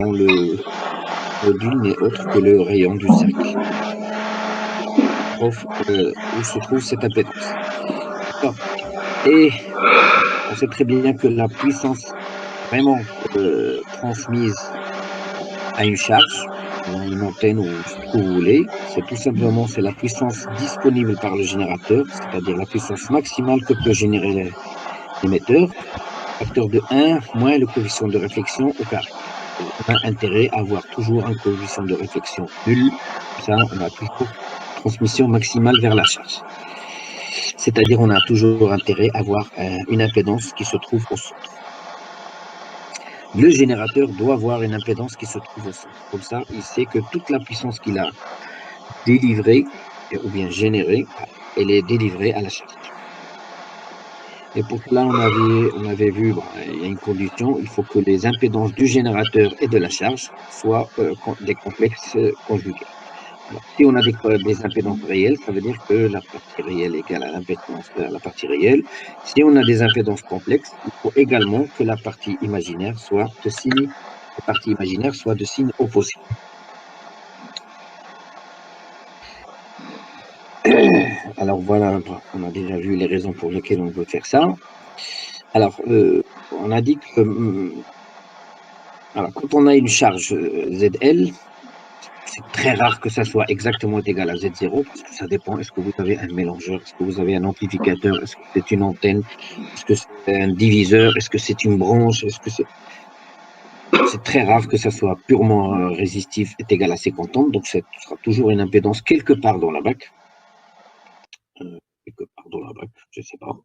dont le module n'est autre que le rayon du cercle où se trouve cette impédance. Et on sait très bien que la puissance vraiment transmise à une charge, à une antenne ou ce que vous voulez, c'est tout simplement c'est la puissance disponible par le générateur, c'est-à-dire la puissance maximale que peut générer l'émetteur, facteur de 1 moins le coefficient de réflexion au carré. Et on a intérêt à avoir toujours un coefficient de réflexion nul, comme ça on a toujours transmission maximale vers la charge. C'est-à-dire on a toujours intérêt à avoir une impédance qui se trouve au centre. Le générateur doit avoir une impédance qui se trouve au centre. Comme ça, il sait que toute la puissance qu'il a délivrée ou bien générée, elle est délivrée à la charge. Et pour cela, on avait vu, bon, il y a une condition, il faut que les impédances du générateur et de la charge soient des complexes conjugués. Alors, si on a des impédances réelles, ça veut dire que la partie réelle égale à l'impédance de la partie réelle. Si on a des impédances complexes, il faut également que la partie imaginaire soit de signe opposé. Alors voilà, on a déjà vu les raisons pour lesquelles on veut faire ça. Alors, on a dit que alors, quand on a une charge ZL, c'est très rare que ça soit exactement égal à Z0, parce que ça dépend, est-ce que vous avez un mélangeur, est-ce que vous avez un amplificateur, est-ce que c'est une antenne, est-ce que c'est un diviseur, est-ce que c'est une branche, est-ce que c'est très rare que ça soit purement résistif est égal à 50 ohms, donc ce sera toujours une impédance quelque part dans la bac. Je ne sais pas.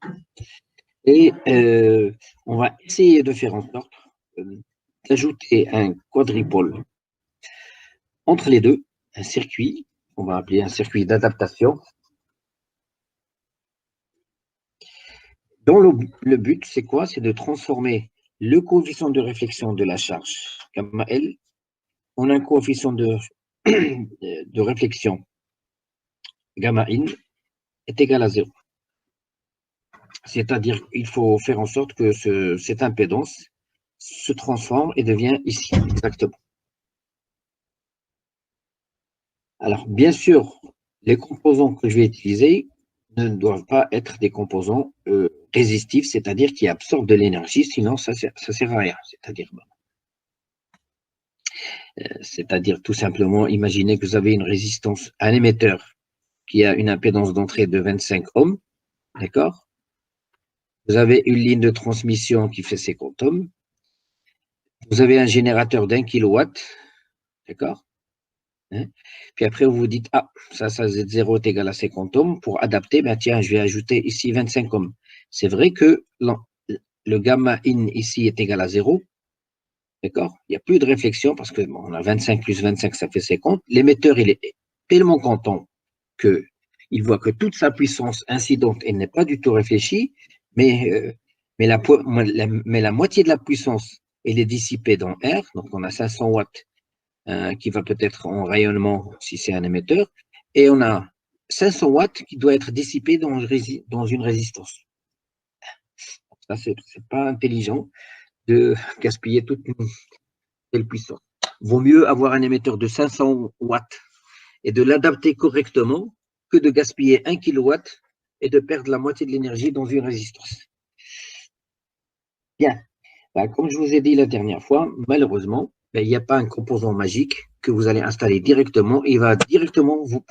Et on va essayer de faire en sorte d'ajouter un quadripôle entre les deux, un circuit, on va appeler un circuit d'adaptation, dont le but, c'est quoi? C'est de transformer le coefficient de réflexion de la charge, gamma L, en un coefficient de réflexion, gamma in, est égal à 0. C'est-à-dire qu'il faut faire en sorte que cette impédance se transforme et devient ici, exactement. Alors, bien sûr, les composants que je vais utiliser ne doivent pas être des composants résistifs, c'est-à-dire qui absorbent de l'énergie, sinon ça sert à rien. C'est-à-dire tout simplement, imaginez que vous avez une résistance, un émetteur qui a une impédance d'entrée de 25 ohms, d'accord? Vous avez une ligne de transmission qui fait 50 ohms. Vous avez un générateur d'1 kW, d'accord? Hein. Puis après, vous vous dites, ah, ça Z0 est égal à 50 ohms. Pour adapter, ben tiens, je vais ajouter ici 25 ohms. C'est vrai que le gamma in ici est égal à 0. D'accord? Il n'y a plus de réflexion parce que bon, on a 25 plus 25, ça fait 50. L'émetteur, il est tellement content qu'il voit que toute sa puissance incidente, elle n'est pas du tout réfléchie, mais la moitié de la puissance, elle est dissipée dans R. Donc, on a 500 watts qui va peut-être en rayonnement si c'est un émetteur, et on a 500 watts qui doit être dissipé dans une résistance. Ça, c'est pas intelligent de gaspiller toute une telle puissance. Vaut mieux avoir un émetteur de 500 watts et de l'adapter correctement que de gaspiller 1 kW et de perdre la moitié de l'énergie dans une résistance. Bien, ben, comme je vous ai dit la dernière fois, malheureusement, ben, il n'y a pas un composant magique que vous allez installer directement. Il va directement vous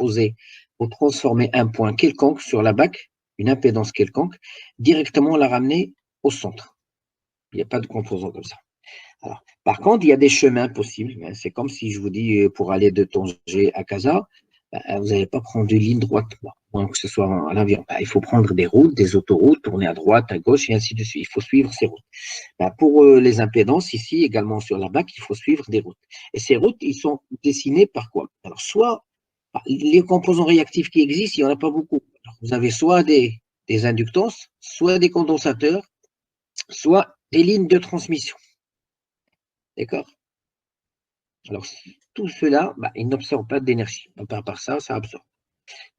transformer un point quelconque sur la bac, une impédance quelconque, directement la ramener au centre. Il n'y a pas de composant comme ça. Alors, par contre, il y a des chemins possibles. C'est comme si je vous dis, pour aller de Tanger à Casa, vous n'allez pas prendre une ligne droite, moins que ce soit à l'avion. Il faut prendre des routes, des autoroutes, tourner à droite, à gauche, et ainsi de suite. Il faut suivre ces routes. Pour les impédances, ici, également sur la BAC, il faut suivre des routes. Et ces routes, ils sont dessinées par quoi? Alors, soit les composants réactifs qui existent, il n'y en a pas beaucoup. Alors, vous avez soit des inductances, soit des condensateurs, soit des lignes de transmission. D'accord? Alors, tout cela, il n'absorbe pas d'énergie. À part ça, ça absorbe.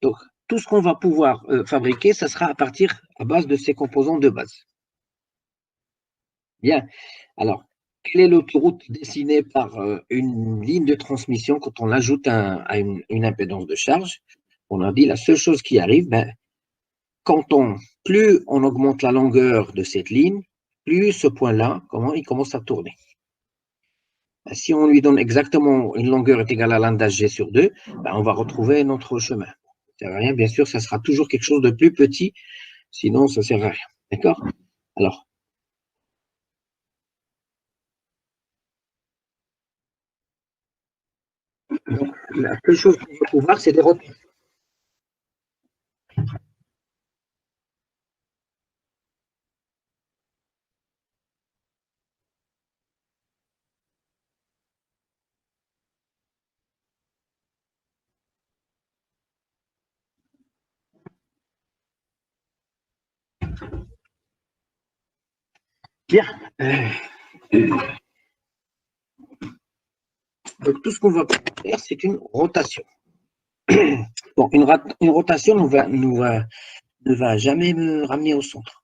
Donc, tout ce qu'on va pouvoir fabriquer, ça sera à base de ces composants de base. Bien. Alors, quelle est l'autoroute dessinée par une ligne de transmission quand on l'ajoute à une impédance de charge? On a dit la seule chose qui arrive, ben, plus on augmente la longueur de cette ligne, plus ce point-là, comment il commence à tourner. Ben, si on lui donne exactement une longueur est égale à lambda g sur 2, ben, on va retrouver notre chemin. Ça ne sert à rien, bien sûr, ça sera toujours quelque chose de plus petit, sinon ça ne sert à rien. D'accord? Alors, la seule chose qu'on va pouvoir, c'est des rotations. Bien. Donc, tout ce qu'on va faire, c'est une rotation. Bon, une rotation ne va jamais me ramener au centre.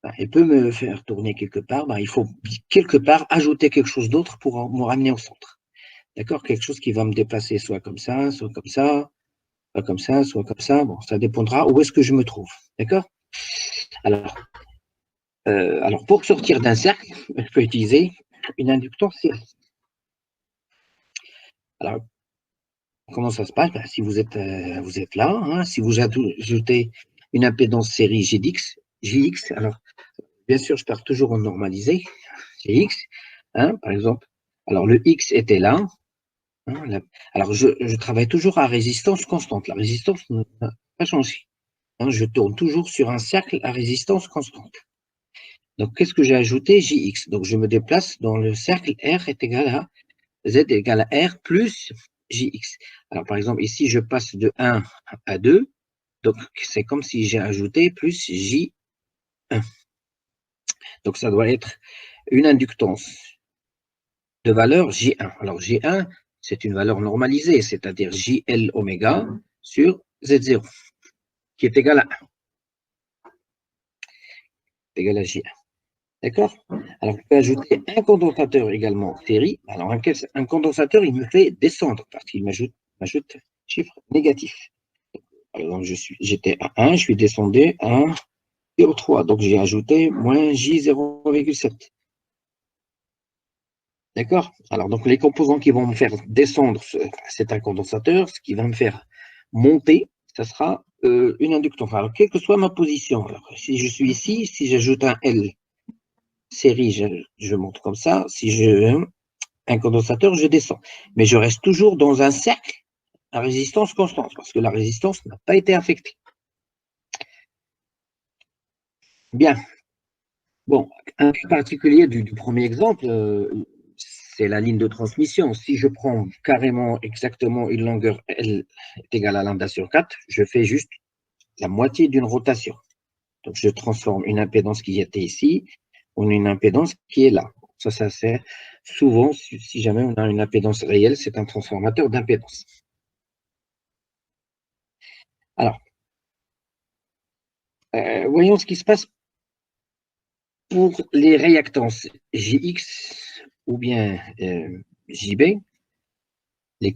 Ben, elle peut me faire tourner quelque part. Ben, il faut quelque part ajouter quelque chose d'autre pour me ramener au centre. D'accord? Quelque chose qui va me déplacer soit comme ça, soit comme ça, soit comme ça, soit comme ça. Bon, ça dépendra où est-ce que je me trouve. D'accord? Alors, alors, pour sortir d'un cercle, je peux utiliser une inductance série. Alors, comment ça se passe? Ben, si vous êtes là, hein, si vous ajoutez une impédance série JX, alors bien sûr, je pars toujours en normalisé, GX, hein, par exemple. Alors, le X était là. Hein, alors, je travaille toujours à résistance constante. La résistance n'a pas changé. Hein, je tourne toujours sur un cercle à résistance constante. Donc, qu'est-ce que j'ai ajouté? JX. Donc, je me déplace dans le cercle R est égal à Z est égal à R plus JX. Alors, par exemple, ici, je passe de 1 à 2. Donc, c'est comme si j'ai ajouté plus J1. Donc, ça doit être une inductance de valeur J1. Alors, J1, c'est une valeur normalisée, c'est-à-dire JL oméga sur Z0, qui est égal à 1, égal à J1. D'accord? Alors, je peux ajouter un condensateur également série. Alors, un condensateur, il me fait descendre parce qu'il m'ajoute chiffre négatif. Par exemple, j'étais à 1, je suis descendu à 0,3. Donc, j'ai ajouté moins J0,7. D'accord? Alors, donc, les composants qui vont me faire descendre, c'est un condensateur. Ce qui va me faire monter, ça sera une inductance. Alors, quelle que soit ma position. Alors, si je suis ici, si j'ajoute un L série, je monte comme ça. Si je un condensateur, je descends. Mais je reste toujours dans un cercle à résistance constante, parce que la résistance n'a pas été affectée. Bien. Bon, un cas particulier du premier exemple, c'est la ligne de transmission. Si je prends carrément exactement une longueur L est égale à lambda sur 4, je fais juste la moitié d'une rotation. Donc, je transforme une impédance qui était ici en une impédance qui est là. Ça sert souvent, si jamais on a une impédance réelle, c'est un transformateur d'impédance. Alors, voyons ce qui se passe pour les réactances JX ou bien JB, les,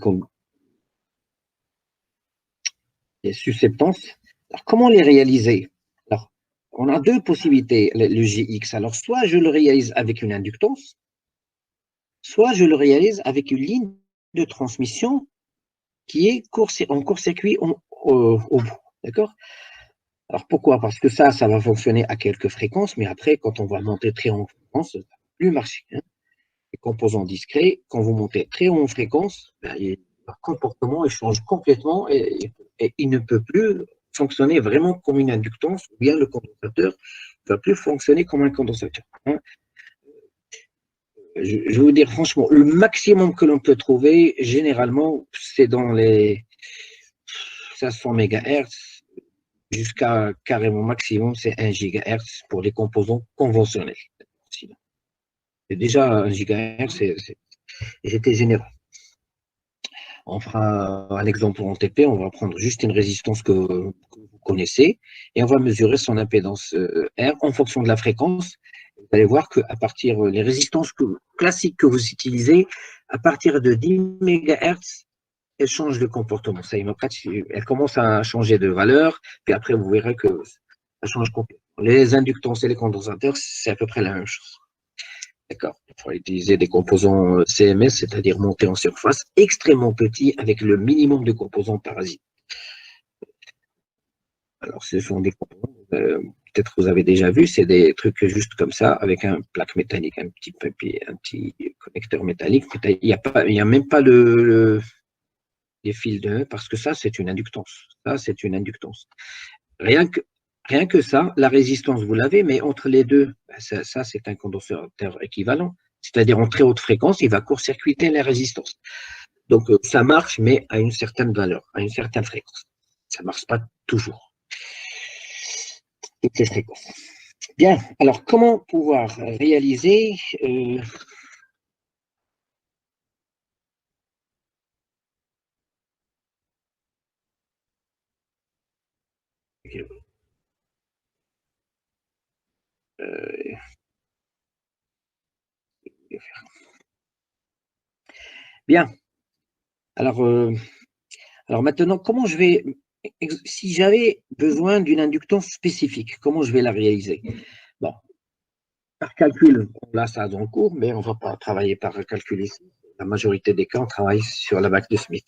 les susceptances. Alors, comment les réaliser? Alors, on a deux possibilités, le JX. Alors, soit je le réalise avec une inductance, soit je le réalise avec une ligne de transmission qui est en court-circuit au bout. D'accord? Alors, pourquoi? Parce que ça va fonctionner à quelques fréquences, mais après, quand on va monter très haut en fréquence, ça ne va plus marcher. Hein. Les composants discrets, quand vous montez très haut en fréquence, ben, leur comportement il change complètement et il ne peut plus fonctionner vraiment comme une inductance, ou bien le condensateur ne va plus fonctionner comme un condensateur. Hein. Je vais vous dire franchement, le maximum que l'on peut trouver, généralement, c'est dans les 500 MHz jusqu'à carrément maximum, c'est 1 GHz pour les composants conventionnels. C'est déjà 1 GHz, j'étais généreux. On fera un exemple en TP, on va prendre juste une résistance que vous connaissez et on va mesurer son impédance R en fonction de la fréquence. vous allez voir qu'à partir les résistances classiques que vous utilisez, à partir de 10 MHz, elles changent de comportement. Elles commencent à changer de valeur, puis après, vous verrez que ça change complètement. Les inductances et les condensateurs, c'est à peu près la même chose. D'accord. Il faut utiliser des composants CMS, c'est-à-dire montés en surface, extrêmement petits, avec le minimum de composants parasites. Alors, ce sont des composants, peut-être que vous avez déjà vu, c'est des trucs juste comme ça, avec un plaque métallique, un petit connecteur métallique. Il n'y a même pas les fils de, parce que ça, c'est une inductance. Ça, c'est une inductance. Rien que ça, la résistance, vous l'avez, mais entre les deux, ça c'est un condensateur équivalent. C'est-à-dire en très haute fréquence, il va court-circuiter les résistances. Donc, ça marche, mais à une certaine valeur, à une certaine fréquence. Ça ne marche pas toujours. Toutes les fréquences. Bien, alors comment pouvoir réaliser bien. Alors maintenant, comment je vais, si j'avais besoin d'une inductance spécifique, comment je vais la réaliser? Bon, par calcul, là ça a dans le cours, mais on ne va pas travailler par calcul ici. La majorité des cas, on travaille sur la vague de Smith.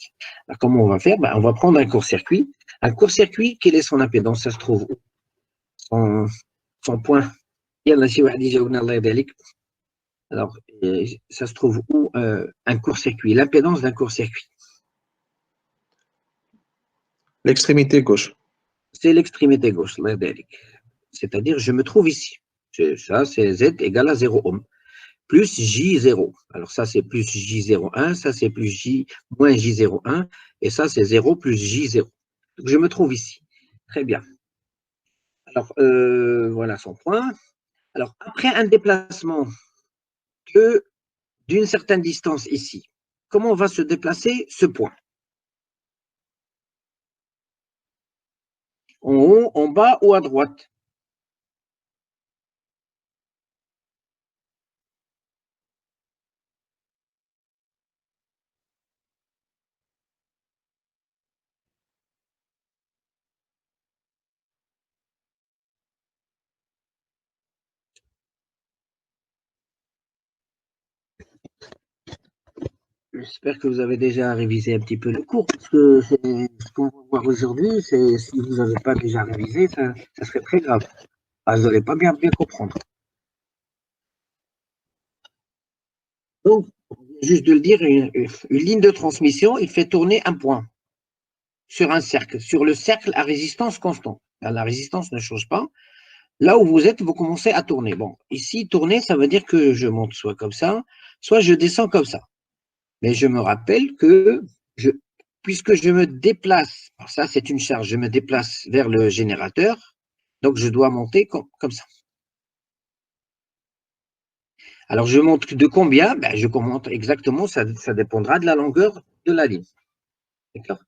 Alors comment on va faire? On va prendre un court-circuit. Un court-circuit, quelle est son impédance? Ça se trouve où? Son point. Alors, ça se trouve où un court-circuit? L'impédance d'un court-circuit. L'extrémité gauche. C'est l'extrémité gauche, c'est-à-dire je me trouve ici. Ça, c'est Z égale à 0 ohm, plus J0. Alors ça, c'est plus J01, ça, c'est plus J moins J01, et ça, c'est 0 plus J0. Donc, je me trouve ici. Très bien. Alors, voilà son point. Alors, après un déplacement d'une certaine distance ici, comment va se déplacer ce point? En haut, en bas ou à droite? J'espère que vous avez déjà révisé un petit peu le cours, parce que ce qu'on va voir aujourd'hui, c'est si vous n'avez pas déjà révisé, ça serait très grave. Vous n'allez pas bien comprendre. Donc, juste de le dire, une ligne de transmission, il fait tourner un point sur un cercle, sur le cercle à résistance constante. La résistance ne change pas. Là où vous êtes, vous commencez à tourner. Bon, ici, tourner, ça veut dire que je monte soit comme ça, soit je descends comme ça. Mais je me rappelle que puisque je me déplace, alors ça c'est une charge, je me déplace vers le générateur, donc je dois monter comme ça. Alors je monte de combien? Je monte exactement, ça dépendra de la longueur de la ligne. D'accord?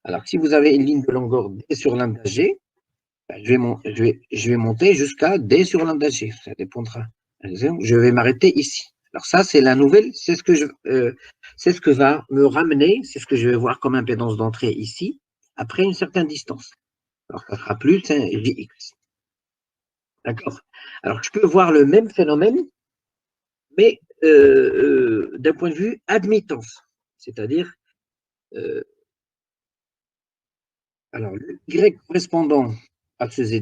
Alors si vous avez une ligne de longueur D sur lambda G, je vais monter jusqu'à D sur lambda G, ça dépendra. Je vais m'arrêter ici. Alors ça, c'est la nouvelle, c'est ce que va me ramener, c'est ce que je vais voir comme impédance d'entrée ici, après une certaine distance. Alors ça sera plus Vx. D'accord. Alors je peux voir le même phénomène, mais d'un point de vue admittance. C'est-à-dire, alors le Y correspondant à ce Z